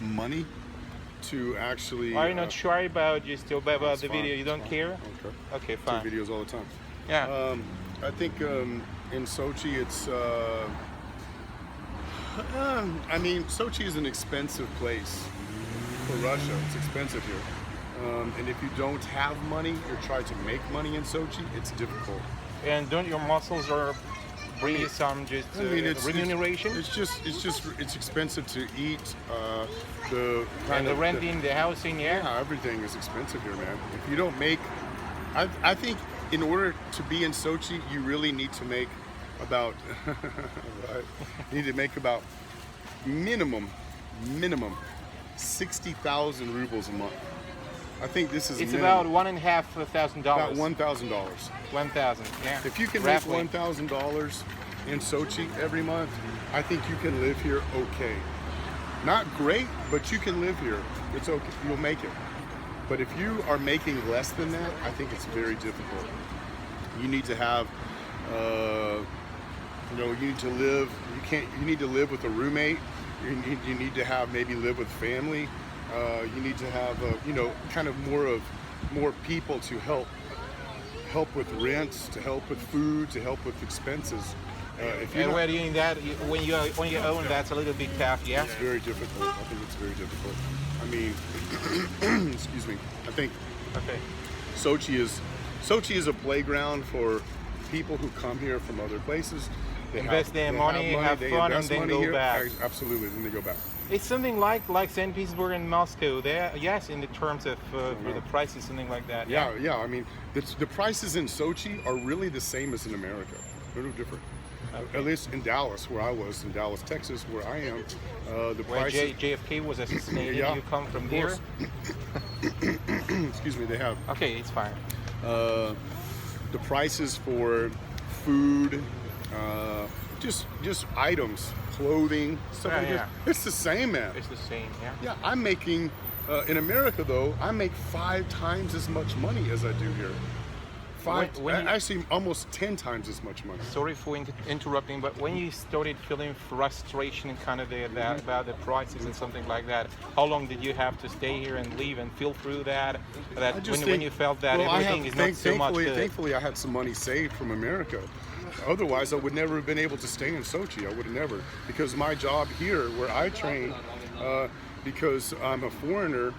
money to actually. Are you not sure about about the fine, video? You don't fine. care? Okay. Okay, Do fine. videos all the time. Yeah. I think in Sochi it's. I mean, Sochi is an expensive place for Russia. It's expensive here. And if you don't have money or try to make money in Sochi, it's difficult. And don't your muscles or bring you some just remuneration? It's expensive to eat. And the renting, the housing, Yeah, everything is expensive here, man. If you don't make, I think in order to be in Sochi, you really need to make about, you need to make about minimum 60,000 rubles a month. I think this is It's minimum. about $1,500. About $1,000. 1,000, yeah. If you can Roughly. make $1,000 in Sochi every month, I think you can live here okay. Not great, but you can live here. It's okay. You'll make it. But if you are making less than that, I think it's very difficult. You need to have, you need to live. You need to live with a roommate. You need to have maybe live with family. You need to have, kind of more people to help with rents, to help with food, to help with expenses. If you And where you in that, when you own, that's a little bit tough, yeah? it's very difficult. I think it's very difficult. I mean, excuse me. I think Okay. Sochi is a playground for people who come here from other places. They Invest their money, have they fun, and invest then money go here. back. Absolutely, then they go back. It's something like St. Petersburg and Moscow. There, yes, in the terms of for the prices, something like that. Yeah. I mean, the prices in Sochi are really the same as in America. They're no different. Okay. At least in Dallas, where I was, in Dallas, Texas, where I am, the Where prices. JFK was assassinated. Yeah, You come from of there. course. Excuse me. They have Okay, it's fine. the prices for food, just items, clothing, stuff Yeah, like yeah. this. It's the same, man. It's the same, yeah. Yeah, I'm making in America though. I make 5 times as much money as I do here. When you- Actually, almost 10 times as much money. Sorry for interrupting, but when you started feeling frustration and kind of about the prices and something like that, how long did you have to stay here and live and feel through that? I just When you felt that well, everything is not so much good. Thankfully, I had some money saved from America. Otherwise, I would never have been able to stay in Sochi. I would have never, because my job here, where I train, because I'm a foreigner.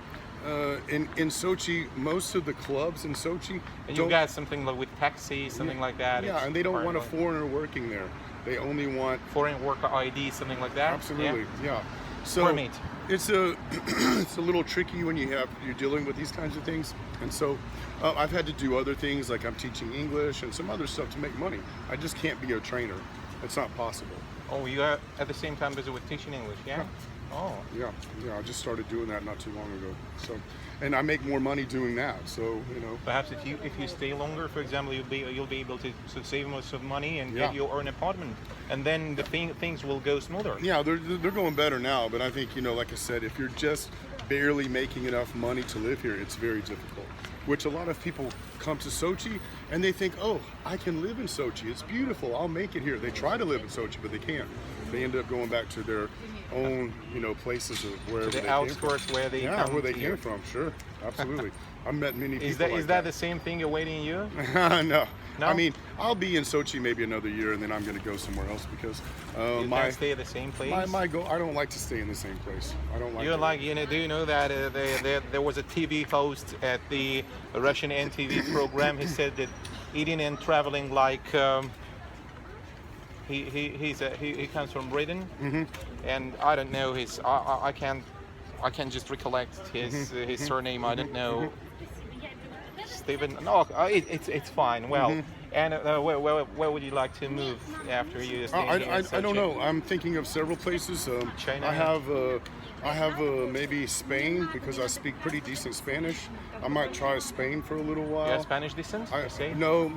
In Sochi, most of the clubs in Sochi And you got something like with taxi, something like that. Yeah, it's and they don't part want a of it. foreigner working there. They only want Foreign worker ID, something like that. absolutely, yeah. So Permit. it's a little tricky when you're dealing with these kinds of things, and so I've had to do other things like I'm teaching English and some other stuff to make money. I just can't be a trainer. It's not possible. Oh, you are at the same time busy with teaching English, yeah? Oh. Yeah, I just started doing that not too long ago. So, and I make more money doing that. So, Perhaps if you stay longer, for example, you'll be able to save most of money and Yeah. get your own apartment, and then things will go smoother. yeah, they're going better now. But I think like I said, if you're just barely making enough money to live here, it's very difficult. Which a lot of people come to Sochi and they think, oh, I can live in Sochi. It's beautiful. I'll make it here. They try to live in Sochi, but they can't. They end up going back to their own, places or wherever To they the came outskirts from. where they Yeah, come where they to came you. from. Sure, absolutely. I've met many people. Is that like is that the same thing awaiting you? No. No? I mean, I'll be in Sochi maybe another year, and then I'm going to go somewhere else because You can't stay at the same place. my goal. I don't like to stay in the same place. I don't like. You're to- like, do you know that there was a TV host at the Russian NTV program? He said that eating and traveling like he comes from Britain, and I don't know his. I can just recollect his surname. I don't know. Stephen. No, it's fine. Well, and where would you like to move after you stay here in I don't Sochi? know. I'm thinking of several places. China. I have maybe Spain because I speak pretty decent Spanish. I might try Spain for a little while. You have Spanish distance? You say? No,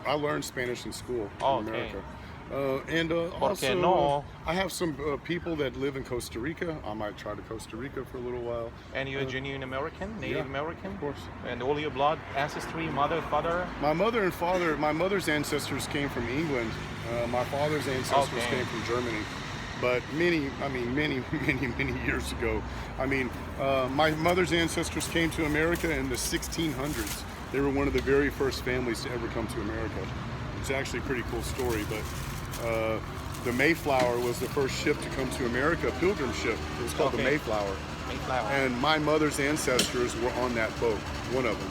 I learned Spanish in school Oh, in okay. America. And also, no? I have some people that live in Costa Rica. I might try to Costa Rica for a little while. And you're a genuine American, Native yeah, American? of course. And all your blood, ancestry, mother, father? My mother and father, my mother's ancestors came from England. My father's ancestors Okay. came from Germany. But many, many years ago. I mean, my mother's ancestors came to America in the 1600s. They were one of the very first families to ever come to America. It's actually a pretty cool story, but the Mayflower was the first ship to come to America, a pilgrim ship. It was called the Mayflower. And my mother's ancestors were on that boat, one of them.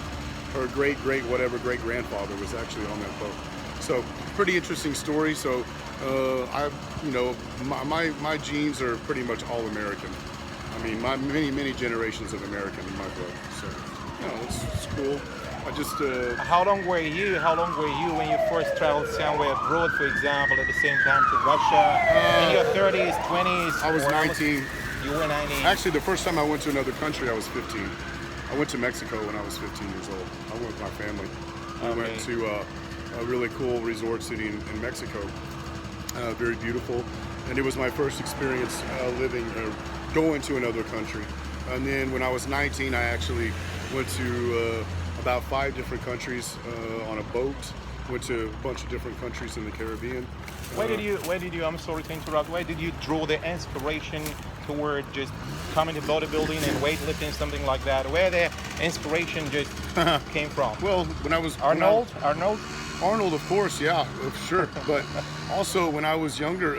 Her great-grandfather was actually on that boat. So, pretty interesting story. So, my genes are pretty much all American. I mean, my many generations of American in my blood. So, it's cool. I just. How long were you when you first traveled somewhere abroad, for example, at the same time to Russia? In your 30s, 20s? I was 19. You were 19. Actually, the first time I went to another country, I was 15. I went to Mexico when I was 15 years old. I went with my family. We went to a really cool resort city in Mexico. Very beautiful. And it was my first experience going to another country. And then when I was 19, I actually went to about 5 different countries on a boat. Went to a bunch of different countries in the Caribbean. Where did you, I'm sorry to interrupt, where did you draw the inspiration toward just coming to bodybuilding and weightlifting, something like that? Where the inspiration just came from? Well, when I was... Arnold, of course, yeah, sure. But also when I was younger,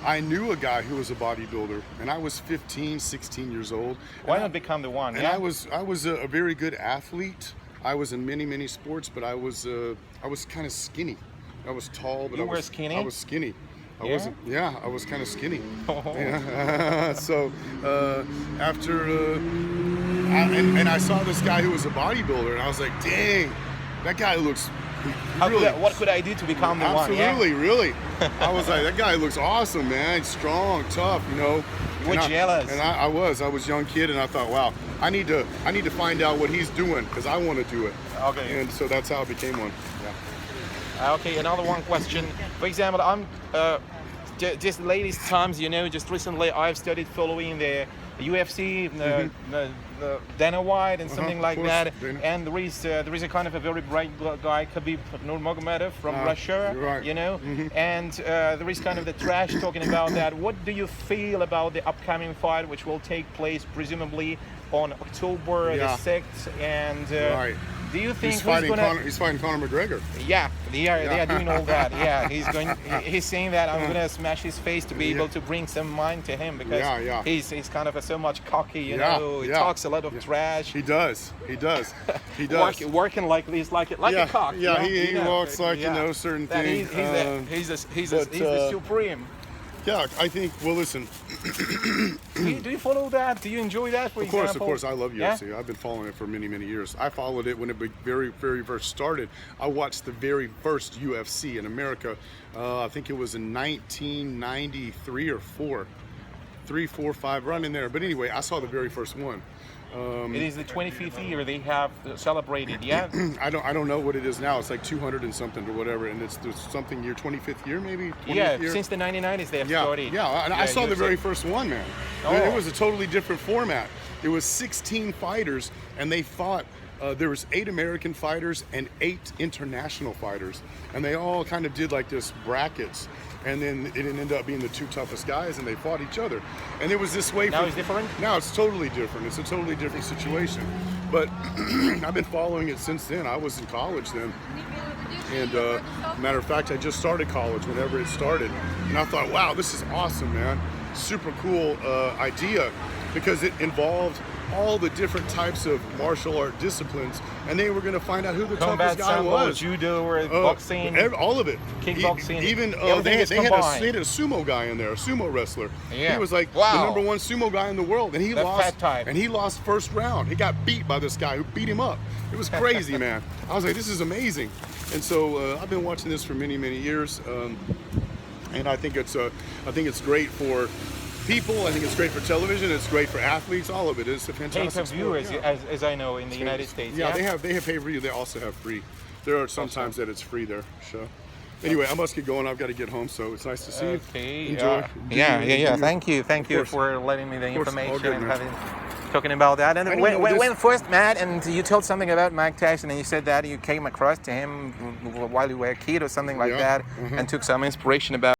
I knew a guy who was a bodybuilder, and I was 15, 16 years old. Why not become the one? And yeah? I was a very good athlete. I was in many sports, but I was kind of skinny. I was tall, but you were skinny. I was skinny. I wasn't. Yeah, I was kind of skinny. Oh. Yeah. So after and I saw this guy who was a bodybuilder, and I was like, dang, that guy looks. What could I do to become the one? Absolutely, really. I was like, that guy looks awesome, man. He's strong, tough, You were jealous. And I was a young kid, and I thought, wow, I need to find out what he's doing because I want to do it. Okay. And so that's how I became one. Yeah. Okay, another one question. For example, I'm just latest times, just recently I've started following the UFC, the Dana White and something like that. Dana. And there is a kind of a very bright guy, Khabib Nurmagomedov from Russia, right. And there is kind of the trash talking about that. What do you feel about the upcoming fight, which will take place presumably on October the 6th? And right. do you think he's fighting Conor McGregor? Yeah, they are doing all that. Yeah, he's saying that I'm gonna smash his face to be able to bring some mind to him because he's kind of so much cocky, He talks a lot of trash. He does. Working like this, like a cock. Yeah, he walks like certain things. He's the supreme. Yeah, I think. Well, listen. Do you follow that? Do you enjoy that? For example? Of course. I love UFC. I've been following it for many years. I followed it when it very first started. I watched the very first UFC in America. I think it was in 1993 or 4, 3, 4, 5, running there. But anyway, I saw the very first one. It is the 25th year they have celebrated, yeah? I don't know what it is now. It's like 200 and something or whatever, and it's something year 25th year maybe. 20th year? Since the 1990s they have started. Yeah, and I saw the very first one, man. It was a totally different format. It was 16 fighters, and they fought. There was 8 American fighters and 8 international fighters, and they all kind of did like this brackets. And then it ended up being the 2 toughest guys, and they fought each other. And it was this way. Now it's different? Now it's totally different. It's a totally different situation. But I've been following it since then. I was in college then. And matter of fact, I just started college whenever it started. And I thought, wow, this is awesome, man. Super cool idea because it involved all the different types of martial art disciplines, and they were going to find out who the toughest guy was. Judo, or boxing, all of it, kickboxing, even they had a sumo guy in there, a sumo wrestler. Yeah. He was like the #1 sumo guy in the world, and he lost. And he lost first round. He got beat by this guy who beat him up. It was crazy, man. I was like, this is amazing. And so I've been watching this for many years, and I think it's great for people. I think it's great for television. It's great for athletes. All of it is a fantastic pay-per-view, as I know, in the United States. Yeah, they have pay-per-view. They also have free. There are sometimes that it's free there. So anyway, I must get going. I've got to get home. So it's nice to see you. Okay. Enjoy. Yeah. Thank you for letting me the information and talking about that. And when first met, and you told something about Mike Tyson, and you said that you came across to him while you were a kid or something like that, and took some inspiration about.